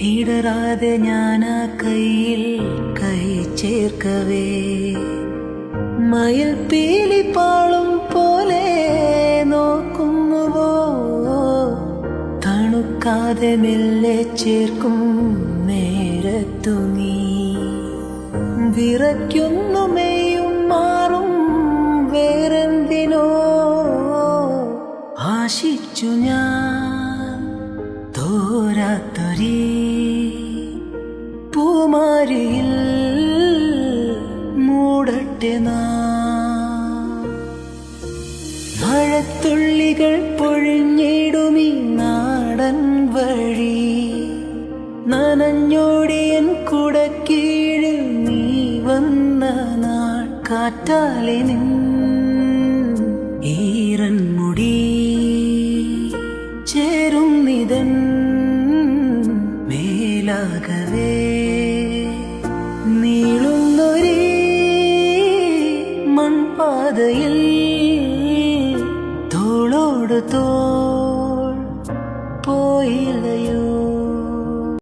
ഇടറാതെ ഞാൻ ആ കയ്യിൽ കൈ ചേർക്കവേ മയിൽ പീലി പാളും പോലെ നോക്കുന്നുവോ തണുക്കാതെ മെല്ലെ ചേർക്കും നേരത്തു നീ വിറയ്ക്കുന്നു മെയ്യും മാറും വേറെന്തിനോ ആശിച്ചു ഞാൻ തോരാത്തൊരീ പൂമാരിയിൽ മൂടട്ടെ മഴത്തുള്ളികൾ പൊഴിഞ്ഞിടുമീ നാടൻ വഴി നനഞ്ഞോടിയൻ കുടക്കീഴിൽ നീ വന്ന നാൾ കാറ്റാലെ നിൻ ഈറൻ മുടി ചേരും നിതൻ മേലാകവേ നീളുന്നൊരീ മൺപാതയിൽ തോളോട് തോൾ പോയില്ലയോ.